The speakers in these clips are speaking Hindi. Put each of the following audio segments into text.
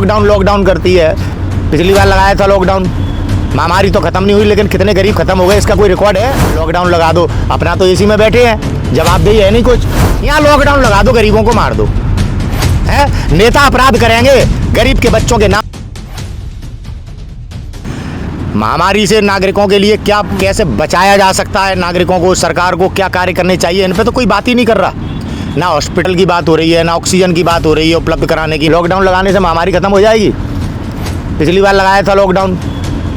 लॉकडाउन करती है। पिछली बार लगाया था लॉकडाउन, महामारी तो खत्म नहीं हुई, लेकिन कितने गरीब खत्म हो गए इसका कोई रिकॉर्ड है? लॉकडाउन लगा दो, अपना तो एसी में बैठे हैं, जवाबदेही है नहीं कुछ। यहाँ लॉकडाउन लगा दो, गरीबों को मार दो। है नेता अपराध करेंगे गरीब के बच्चों के नाम। महामारी से नागरिकों के लिए क्या कैसे बचाया जा सकता है, नागरिकों को, सरकार को क्या कार्य करने चाहिए, इन पे तो कोई बात ही नहीं कर रहा। ना हॉस्पिटल की बात हो रही है, ना ऑक्सीजन की बात हो रही है उपलब्ध कराने की। लॉकडाउन लगाने से महामारी खत्म हो जाएगी? पिछली बार लगाया था लॉकडाउन,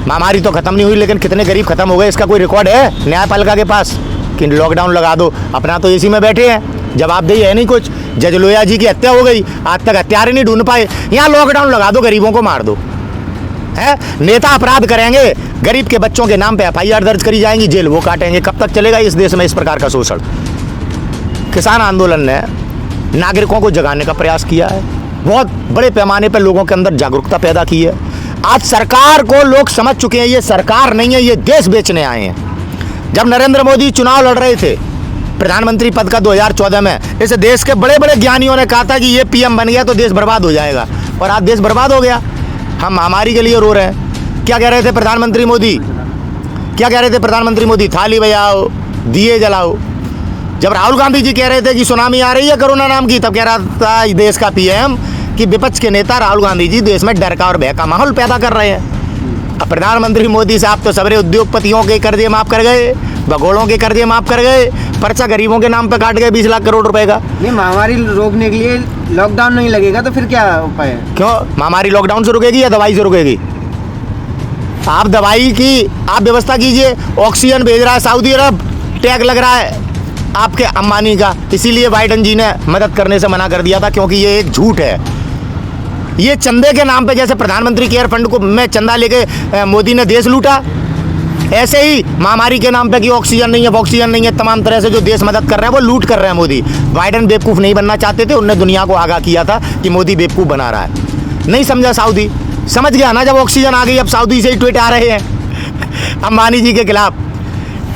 महामारी तो खत्म नहीं हुई, लेकिन कितने गरीब खत्म हो गए इसका कोई रिकॉर्ड है न्यायपालिका के पास कि लॉकडाउन लगा दो, अपना तो एसी में बैठे हैं, जवाबदेही है नहीं कुछ। जज लोहिया जी की हत्या हो गई, आज तक हत्यारे नहीं ढूंढ पाए। यहाँ लॉकडाउन लगा दो, गरीबों को मार दो। है नेता अपराध करेंगे, गरीब के बच्चों के नाम पे एफआईआर दर्ज करी जाएंगी, जेल वो काटेंगे। कब तक चलेगा इस देश में इस प्रकार का शोषण? किसान आंदोलन ने नागरिकों को जगाने का प्रयास किया है, बहुत बड़े पैमाने पर लोगों के अंदर जागरूकता पैदा की है। आज सरकार को लोग समझ चुके हैं, ये सरकार नहीं है, ये देश बेचने आए हैं। जब नरेंद्र मोदी चुनाव लड़ रहे थे प्रधानमंत्री पद का 2014 में, इस देश के बड़े बड़े ज्ञानियों ने कहा था कि ये पीएम बन गया तो देश बर्बाद हो जाएगा, और आज देश बर्बाद हो गया। हम महामारी के लिए रो रहे हैं। क्या कह रहे थे प्रधानमंत्री मोदी? क्या कह रहे थे प्रधानमंत्री मोदी? थाली बजाओ, दिए जलाओ। जब राहुल गांधी जी कह रहे थे कि सुनामी आ रही है कोरोना नाम की, तब कह रहा था देश का पीएम कि विपक्ष के नेता राहुल गांधी जी देश में डर का और भय का माहौल पैदा कर रहे हैं। अब प्रधानमंत्री मोदी साहब तो सबरे उद्योगपतियों के कर्जे माफ कर गए, भगोड़ों के कर्जे माफ कर गए, पर्चा गरीबों के नाम पे काट गए 20 लाख करोड़ रुपए का। नहीं, महामारी रोकने के लिए लॉकडाउन नहीं लगेगा तो फिर क्या उपाय है? क्यों महामारी लॉकडाउन से रुकेगी या दवाई से रुकेगी? आप दवाई की आप व्यवस्था कीजिए। ऑक्सीजन भेज रहा है सऊदी अरब, टैग लग रहा है आपके अंबानी का, इसीलिए बाइडेन जी ने मदद करने से मना कर दिया था, क्योंकि ये एक झूठ है। ये चंदे के नाम पे, जैसे प्रधानमंत्री केयर फंड को में चंदा लेके मोदी ने देश लूटा, ऐसे ही महामारी के नाम पे कि ऑक्सीजन नहीं है, तमाम तरह से जो देश मदद कर रहे हैं वो लूट कर रहे हैं मोदी। बाइडेन बेवकूफ़ नहीं बनना चाहते थे, उन्होंने दुनिया को आगाह किया था कि मोदी बेवकूफ़ बना रहा है। नहीं समझा सऊदी, समझ गया ना जब ऑक्सीजन आ गई। अब सऊदी से ही ट्वीट आ रहे हैं अंबानी जी के खिलाफ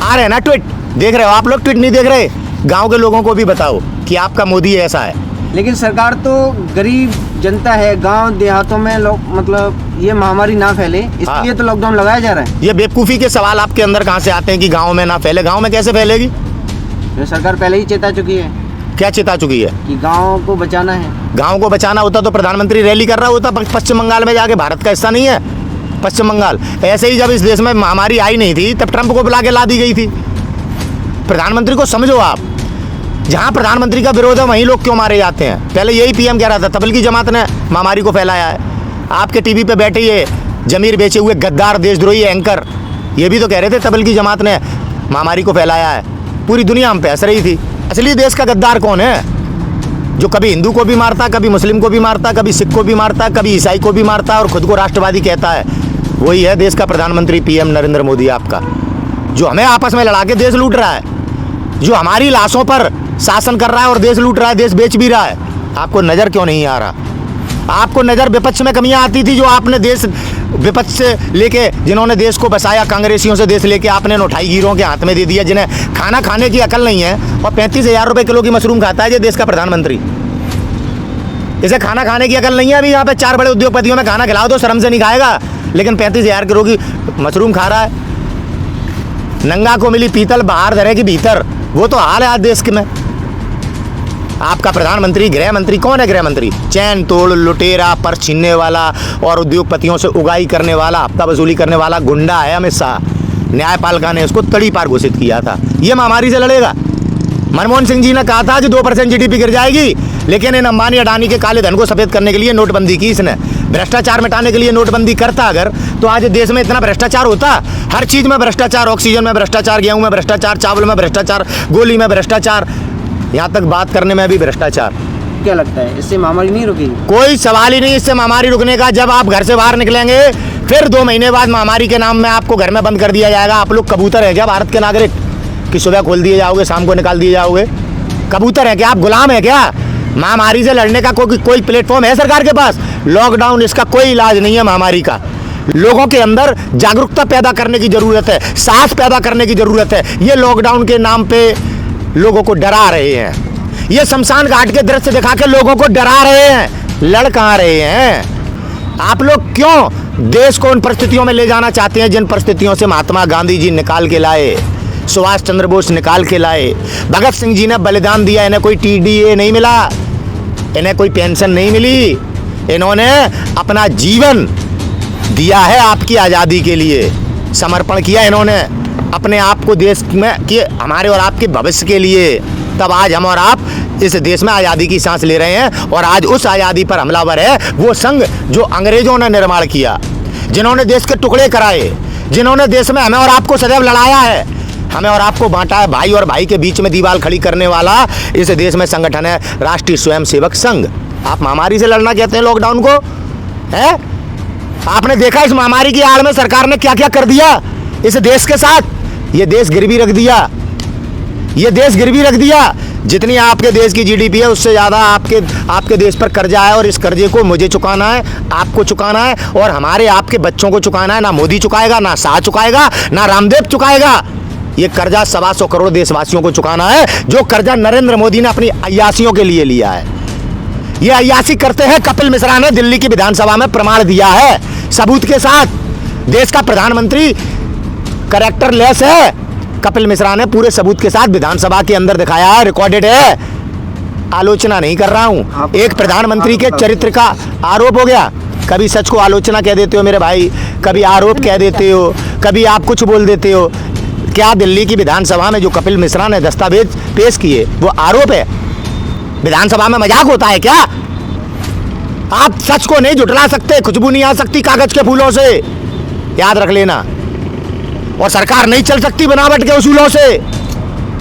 आ रहे हैं ना ट्वीट, देख रहे हो आप लोग? ट्वीट नहीं देख रहे? गाँव के लोगों को भी बताओ कि आपका मोदी ऐसा है। लेकिन सरकार तो गरीब जनता है, गांव देहातों में लोग, मतलब ये महामारी ना फैले इसलिए तो लॉकडाउन लगाया जा रहा है। ये बेवकूफ़ी के सवाल आपके अंदर कहाँ से आते हैं कि गांव में ना फैले? गांव में कैसे फैलेगी? तो सरकार पहले ही चेता चुकी है। क्या चेता चुकी है? कि गांव को बचाना है। गांव को बचाना होता तो प्रधानमंत्री रैली कर रहा होता पश्चिम बंगाल में जाके। भारत का हिस्सा नहीं है पश्चिम बंगाल? ऐसे ही जब इस देश में महामारी आई नहीं थी तब ट्रंप को बुला के ला दी गई थी। प्रधानमंत्री को समझो आप, जहाँ प्रधानमंत्री का विरोध है वहीं लोग क्यों मारे जाते हैं? पहले यही पीएम कह रहा था, तबलीगी जमात ने महामारी को फैलाया है। आपके टीवी पे बैठे ये जमीर बेचे हुए गद्दार देशद्रोही एंकर, ये भी तो कह रहे थे तबलीगी जमात ने महामारी को फैलाया है। पूरी दुनिया हम पे हंस रही थी। असली देश का गद्दार कौन है? जो कभी हिंदू को भी मारता, कभी मुस्लिम को भी मारता, कभी सिख को भी मारता, कभी ईसाई को भी मारता और खुद को राष्ट्रवादी कहता है, वही है देश का प्रधानमंत्री पीएम नरेंद्र मोदी आपका, जो हमें आपस में लड़ा के देश लूट रहा है, जो हमारी लाशों पर शासन कर रहा है और देश लूट रहा है, देश बेच भी रहा है। आपको नज़र क्यों नहीं आ रहा? आपको नज़र विपक्ष में कमियां आती थी, जो आपने देश विपक्ष से लेके, जिन्होंने देश को बसाया कांग्रेसियों से देश लेके आपने नोटाई गिरों के हाथ में दे दिया, जिन्हें खाना खाने की अकल नहीं है और 35,000 रुपये किलो की मशरूम खाता है ये देश का प्रधानमंत्री। इसे खाना खाने की अकल नहीं है। अभी यहाँ पे 4 बड़े उद्योगपतियों में खाना खिलाओ तो शर्म से नहीं खाएगा, लेकिन 35,000 किलो की मशरूम खा रहा है। नंगा को मिली पीतल बाहर धरे की भीतर, वो तो हाल है आज देश के में। आपका प्रधानमंत्री गृह मंत्री कौन है? गृह मंत्री चैन तोड़, लुटेरा, पर्स छीनने वाला और उद्योगपतियों से उगाही करने वाला, हफ्ता वसूली करने वाला गुंडा है अमित शाह। न्यायपालिका ने उसको तड़ी पार घोषित किया था। ये महामारी से लड़ेगा। मनमोहन सिंह जी ने कहा था कि 2% जीडीपी गिर जाएगी, लेकिन इन अंबानी अडानी के काले धन को सफेद करने के लिए नोटबंदी की इसने। भ्रष्टाचार मिटाने के लिए नोटबंदी करता अगर, तो आज देश में इतना भ्रष्टाचार होता। हर चीज़ में भ्रष्टाचार, ऑक्सीजन में भ्रष्टाचार, गेहूं में भ्रष्टाचार, चावल में भ्रष्टाचार, गोली में भ्रष्टाचार, यहाँ तक बात करने में भी भ्रष्टाचार। क्या लगता है इससे महामारी नहीं रुकेगी? कोई सवाल ही नहीं इससे महामारी रुकने का। जब आप घर से बाहर निकलेंगे फिर 2 महीने बाद महामारी के नाम में आपको घर में बंद कर दिया जाएगा। आप लोग कबूतर हैं क्या भारत के नागरिक कि सुबह खोल दिए जाओगे शाम को निकाल दिए जाओगे? कबूतर है क्या? आप गुलाम है क्या? महामारी से लड़ने का कोई प्लेटफॉर्म है सरकार के पास? लॉकडाउन इसका कोई इलाज नहीं है महामारी का। लोगों के अंदर जागरूकता पैदा करने की ज़रूरत है, साहस पैदा करने की ज़रूरत है। ये लॉकडाउन के नाम पे लोगों को डरा रहे हैं, ये शमशान घाट के दृश्य दिखा के लोगों को डरा रहे हैं। लड़ कहाँ रहे हैं? आप लोग क्यों देश को उन परिस्थितियों में ले जाना चाहते हैं जिन परिस्थितियों से महात्मा गांधी जी निकाल के लाए, सुभाष चंद्र बोस निकाल के लाए, भगत सिंह जी ने बलिदान दिया, इन्हें कोई TDA नहीं मिला, इन्हें कोई पेंशन नहीं मिली, इन्होंने अपना जीवन दिया है आपकी आज़ादी के लिए, समर्पण किया इन्होंने अपने आप को देश में कि हमारे और आपके भविष्य के लिए। तब आज हम और आप इस देश में आज़ादी की सांस ले रहे हैं और आज उस आज़ादी पर हमलावर है वो संघ जो अंग्रेजों ने निर्माण किया, जिन्होंने देश के टुकड़े कराए, जिन्होंने देश में हमें और आपको सदैव लड़ाया है, हमें और आपको बांटा है। भाई और भाई के बीच में दीवार खड़ी करने वाला इस देश में संगठन है राष्ट्रीय स्वयंसेवक संघ। आप महामारी से लड़ना कहते हैं लॉकडाउन को, है? आपने देखा इस महामारी की आड़ में सरकार ने क्या क्या कर दिया इस देश के साथ। ये देश गिरवी रख दिया, ये देश गिरवी रख दिया। जितनी आपके देश की GDP है उससे ज़्यादा आपके देश पर कर्जा है और इस कर्जे को मुझे चुकाना है, आपको चुकाना है और हमारे आपके बच्चों को चुकाना है। ना मोदी चुकाएगा, ना शाह चुकाएगा, ना रामदेव चुकाएगा। ये कर्जा 125 करोड़ देशवासियों को चुकाना है, जो कर्जा नरेंद्र मोदी ने अपनी अय्यासियों के लिए लिया है। ये अय्यासी करते हैं कपिल मिश्रा ने दिल्ली की विधानसभा में प्रमाण दिया है सबूत के साथ। देश का प्रधानमंत्री कैरेक्टर लेस है, कपिल मिश्रा ने पूरे सबूत के साथ विधानसभा के अंदर दिखाया है, रिकॉर्डेड है। आलोचना नहीं कर रहा हूं, एक प्रधानमंत्री के चरित्र का आरोप हो गया। कभी सच को आलोचना कह देते हो मेरे भाई, कभी आरोप कह देते हो, कभी आप कुछ बोल देते हो। क्या दिल्ली की विधानसभा में जो कपिल मिश्रा ने दस्तावेज पेश किए वो आरोप है? विधानसभा में मजाक होता है क्या? आप सच को नहीं झुठला सकते, खुशबू नहीं आ सकती कागज के फूलों से, याद रख लेना। और सरकार नहीं चल सकती बनावट के उसूलों से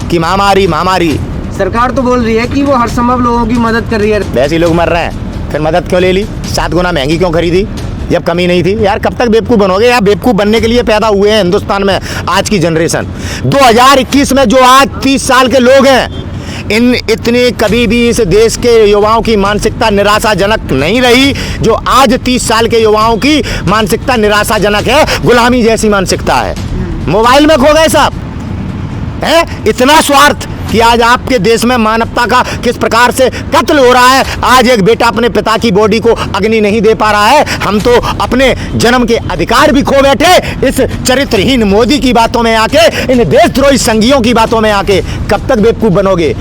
कि महामारी। सरकार तो बोल रही है कि वो हर संभव लोगों की मदद कर रही है। वैसे ही लोग मर रहे हैं, फिर मदद क्यों ले ली? 7 गुना महंगी क्यों खरीदी जब कमी नहीं थी? यार कब तक बेवकूफ़ बनोगे? यार बेवकूफ़ बनने के लिए पैदा हुए हैं हिंदुस्तान में आज की जनरेशन। 2021 में जो आज 30 साल के लोग हैं, इतनी कभी भी इस देश के युवाओं की मानसिकता निराशाजनक नहीं रही जो आज 30 साल के युवाओं की मानसिकता निराशाजनक है। गुलामी जैसी मानसिकता है, मोबाइल में खो गए सब, है? इतना स्वार्थ कि आज आपके देश में मानवता का किस प्रकार से कत्ल हो रहा है। आज एक बेटा अपने पिता की बॉडी को अग्नि नहीं दे पा रहा है। हम तो अपने जन्म के अधिकार भी खो बैठे इस चरित्रहीन मोदी की बातों में आके, इन देशद्रोही संघियों की बातों में आके। कब तक बेवकूफ़ बनोगे?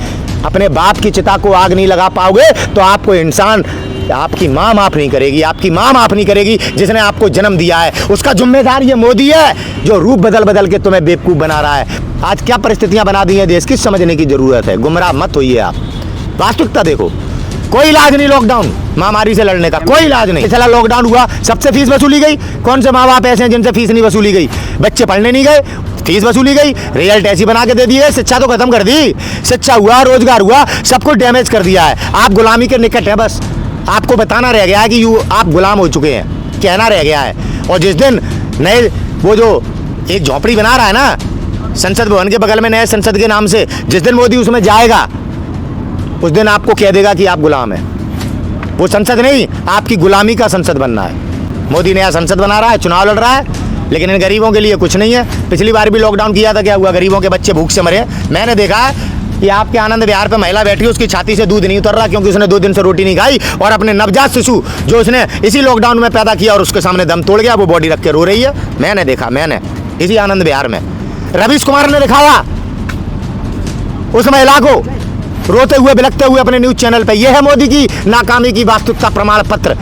अपने बाप की चिता को आग नहीं लगा पाओगे तो आपको इंसान, आपकी माँ माफ़ नहीं करेगी, आपकी माँ माफ़ नहीं करेगी जिसने आपको जन्म दिया है। उसका जिम्मेदार ये मोदी है जो रूप बदल बदल के तुम्हें बेवकूफ़ बना रहा है। आज क्या परिस्थितियां बना दी हैं देश की, समझने की जरूरत है। गुमराह मत होइए आप, वास्तविकता देखो। कोई इलाज नहीं लॉकडाउन महामारी से लड़ने का, कोई इलाज नहीं। चला लॉकडाउन हुआ, सबसे फीस वसूली गई। कौन से माँ बाप ऐसे हैं जिनसे फीस नहीं वसूली गई? बच्चे पढ़ने नहीं गए, फीस वसूली गई, रिजल्ट ऐसी बना के दे दी गए। शिक्षा तो खत्म कर दी, शिक्षा हुआ, रोजगार हुआ, सब कुछ डैमेज कर दिया है। आप गुलामी के निकट है, बस आपको बताना रह गया है कि आप गुलाम हो चुके हैं, कहना रह गया है। और जिस दिन नए वो जो एक झोपड़ी बना रहा है ना संसद भवन के बगल में नए संसद के नाम से, जिस दिन मोदी उसमें जाएगा उस दिन आपको कह देगा कि आप गुलाम हैं। वो संसद नहीं, आपकी गुलामी का संसद बनना है। मोदी नया संसद बना रहा है, चुनाव लड़ रहा है, लेकिन इन गरीबों के लिए कुछ नहीं है। पिछली बार भी लॉकडाउन किया था, क्या हुआ? गरीबों के बच्चे भूख से मरे। मैंने देखा कि आपके आनंद विहार पे महिला बैठी है, उसकी छाती से दूध नहीं उतर रहा क्योंकि उसने 2 दिन से रोटी नहीं खाई, और अपने नवजात शिशु जो उसने इसी लॉकडाउन में पैदा किया और उसके सामने दम तोड़ गया, वो बॉडी रख के रो रही है। मैंने देखा, मैंने इसी आनंद विहार में रवीश कुमार ने दिखाया उस महिला को रोते हुए बिलखते हुए अपने न्यूज चैनल पे। यह है मोदी की नाकामी की वास्तविकता प्रमाण पत्र।